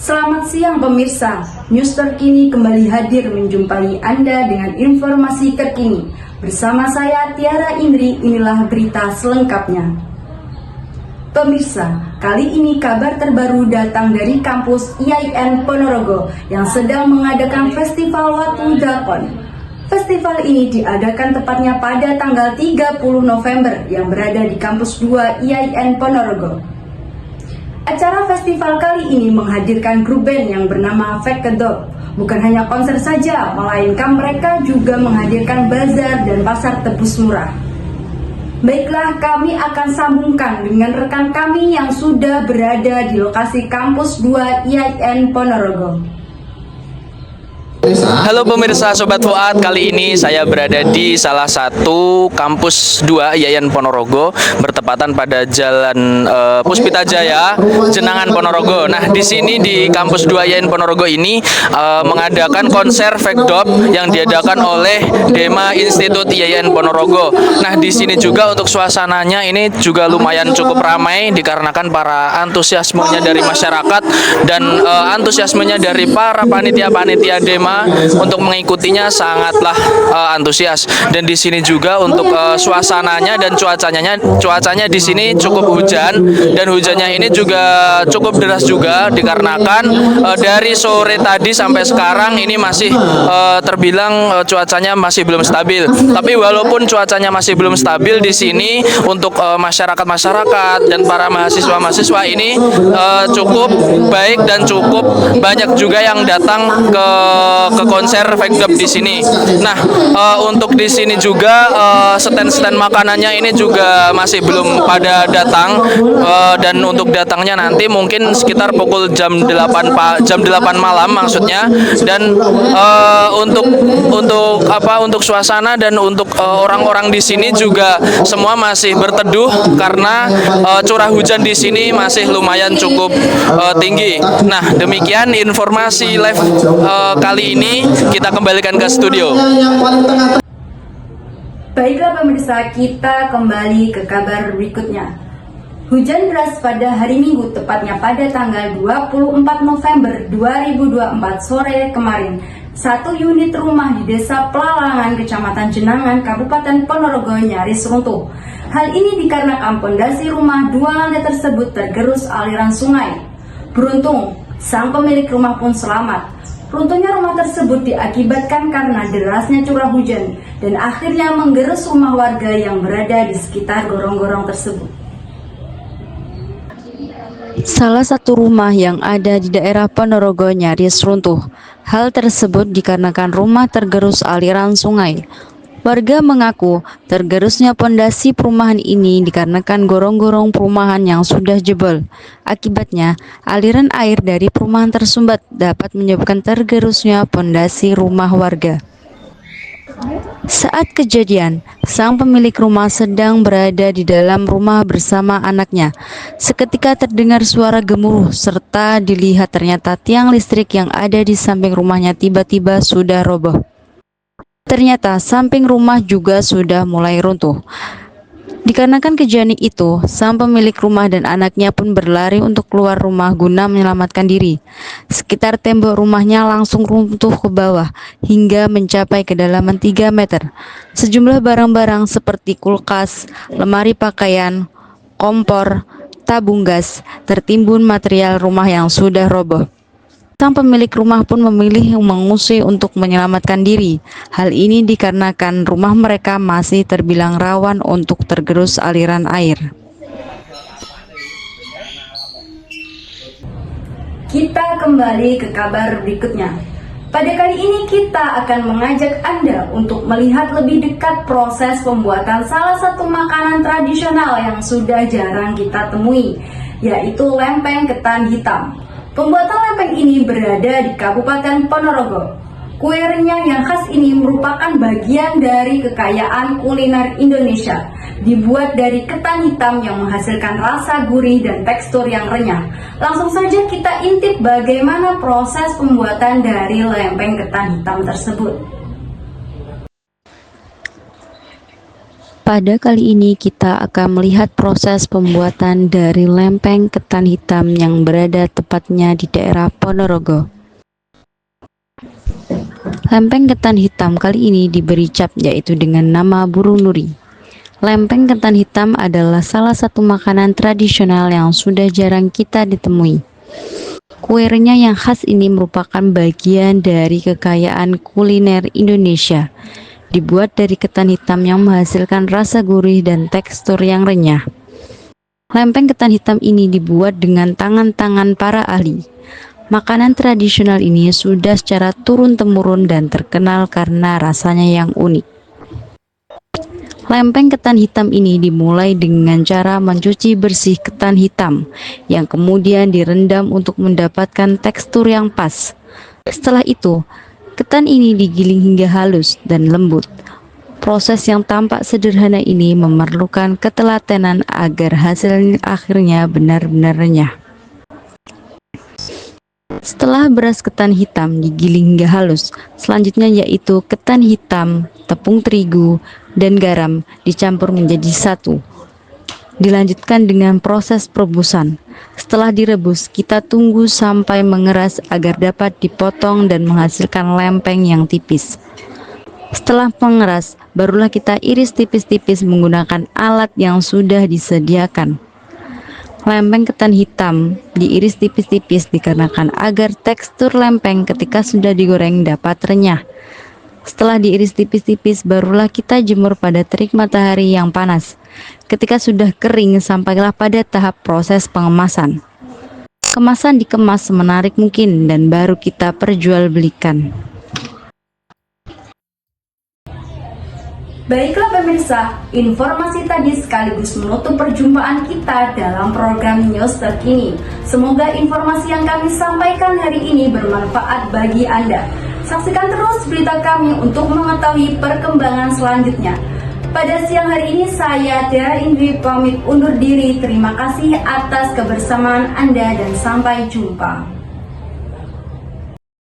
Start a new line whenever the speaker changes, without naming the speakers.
Selamat siang pemirsa, News Terkini kembali hadir menjumpai Anda dengan informasi terkini. Bersama saya Tiara Indri, inilah berita selengkapnya. Pemirsa, kali ini kabar terbaru datang dari kampus IAIN Ponorogo yang sedang mengadakan Festival Watu Dakon. Festival ini diadakan tepatnya pada tanggal 30 November yang berada di kampus 2 IAIN Ponorogo. Acara festival kali ini menghadirkan grup band yang bernama Fake Kedok. Bukan hanya konser saja, melainkan mereka juga menghadirkan bazar dan pasar tebus murah. Baiklah, kami akan sambungkan dengan rekan kami yang sudah berada di lokasi kampus 2 IAIN Ponorogo.
Halo pemirsa Sobat Fuad, kali ini saya berada di salah satu kampus 2 IAIN Ponorogo, bertepatan pada Jalan Puspita Jaya, Jenangan Ponorogo. Nah, di sini di kampus 2 IAIN Ponorogo ini mengadakan konser Fake Dop yang diadakan oleh Dema Institut IAIN Ponorogo. Nah, di sini juga untuk suasananya ini juga lumayan cukup ramai dikarenakan para antusiasmenya dari masyarakat dan antusiasmenya dari para panitia-panitia Dema untuk mengikutinya sangatlah antusias. Dan di sini juga untuk suasananya dan cuacanya di sini cukup hujan, dan hujannya ini juga cukup deras juga dikarenakan dari sore tadi sampai sekarang ini masih terbilang cuacanya masih belum stabil. Tapi walaupun cuacanya masih belum stabil di sini, untuk masyarakat dan para mahasiswa ini cukup baik dan cukup banyak juga yang datang ke konser Fake Dop di sini. Nah, untuk di sini juga stand-stand makanannya ini juga masih belum pada datang, dan untuk datangnya nanti mungkin sekitar pukul jam 8 malam maksudnya. Dan untuk suasana dan untuk orang-orang di sini juga semua masih berteduh karena curah hujan di sini masih lumayan cukup tinggi. Nah, demikian informasi live kali ini, kita kembalikan ke studio.
Baiklah pemirsa, kita kembali ke kabar berikutnya. Hujan deras pada hari Minggu, tepatnya pada tanggal 24 November 2024 sore kemarin. Satu unit rumah di Desa Pelalangan, Kecamatan Jenangan, Kabupaten Ponorogo nyaris runtuh. Hal ini dikarenakan pondasi rumah 2 lantai tersebut tergerus aliran sungai. Beruntung, sang pemilik rumah pun selamat. Runtuhnya rumah tersebut diakibatkan karena derasnya curah hujan dan akhirnya menggerus rumah warga yang berada di sekitar gorong-gorong tersebut.
Salah satu rumah yang ada di daerah Ponorogo nyaris runtuh. Hal tersebut dikarenakan rumah tergerus aliran sungai. Warga mengaku tergerusnya pondasi perumahan ini dikarenakan gorong-gorong perumahan yang sudah jebol. Akibatnya, aliran air dari perumahan tersumbat dapat menyebabkan tergerusnya pondasi rumah warga. Saat kejadian, sang pemilik rumah sedang berada di dalam rumah bersama anaknya. Seketika terdengar suara gemuruh serta dilihat ternyata tiang listrik yang ada di samping rumahnya tiba-tiba sudah roboh. Ternyata samping rumah juga sudah mulai runtuh. Dikarenakan kejadian itu, sang pemilik rumah dan anaknya pun berlari untuk keluar rumah guna menyelamatkan diri. Sekitar tembok rumahnya langsung runtuh ke bawah hingga mencapai kedalaman 3 meter. Sejumlah barang-barang seperti kulkas, lemari pakaian, kompor, tabung gas tertimbun material rumah yang sudah roboh. Sang pemilik rumah pun memilih mengungsi untuk menyelamatkan diri. Hal ini dikarenakan rumah mereka masih terbilang rawan untuk tergerus aliran air.
Kita kembali ke kabar berikutnya. Pada kali ini kita akan mengajak Anda untuk melihat lebih dekat proses pembuatan salah satu makanan tradisional yang sudah jarang kita temui, yaitu lempeng ketan hitam. Pembuatan lempeng ini berada di Kabupaten Ponorogo. Kue renyah yang khas ini merupakan bagian dari kekayaan kuliner Indonesia. Dibuat dari ketan hitam yang menghasilkan rasa gurih dan tekstur yang renyah. Langsung saja kita intip bagaimana proses pembuatan dari lempeng ketan hitam tersebut.
Pada kali ini kita akan melihat proses pembuatan dari lempeng ketan hitam yang berada tepatnya di daerah Ponorogo. Lempeng ketan hitam kali ini diberi cap yaitu dengan nama burung nuri. Lempeng ketan hitam adalah salah satu makanan tradisional yang sudah jarang kita ditemui. Kue renyah yang khas ini merupakan bagian dari kekayaan kuliner Indonesia. Dibuat dari ketan hitam yang menghasilkan rasa gurih dan tekstur yang renyah. Lempeng ketan hitam ini dibuat dengan tangan-tangan para ahli. Makanan tradisional ini sudah secara turun-temurun dan terkenal karena rasanya yang unik. Lempeng ketan hitam ini dimulai dengan cara mencuci bersih ketan hitam yang kemudian direndam untuk mendapatkan tekstur yang pas. Setelah itu, ketan ini digiling hingga halus dan lembut. Proses yang tampak sederhana ini memerlukan ketelatenan agar hasil akhirnya benar-benar renyah. Setelah beras ketan hitam digiling hingga halus, selanjutnya yaitu ketan hitam, tepung terigu, dan garam dicampur menjadi satu. Dilanjutkan dengan proses perebusan. Setelah direbus, kita tunggu sampai mengeras agar dapat dipotong dan menghasilkan lempeng yang tipis. Setelah mengeras, barulah kita iris tipis-tipis menggunakan alat yang sudah disediakan. Lempeng ketan hitam diiris tipis-tipis dikarenakan agar tekstur lempeng ketika sudah digoreng dapat renyah. Setelah diiris tipis-tipis, barulah kita jemur pada terik matahari yang panas. Ketika sudah kering, sampailah pada tahap proses pengemasan. Kemasan dikemas semenarik mungkin dan baru kita perjualbelikan.
Baiklah pemirsa, informasi tadi sekaligus menutup perjumpaan kita dalam program News Terkini. Semoga informasi yang kami sampaikan hari ini bermanfaat bagi Anda. Saksikan terus berita kami untuk mengetahui perkembangan selanjutnya. Pada siang hari ini saya Tiara Indri pamit undur diri. Terima kasih atas kebersamaan Anda dan sampai jumpa.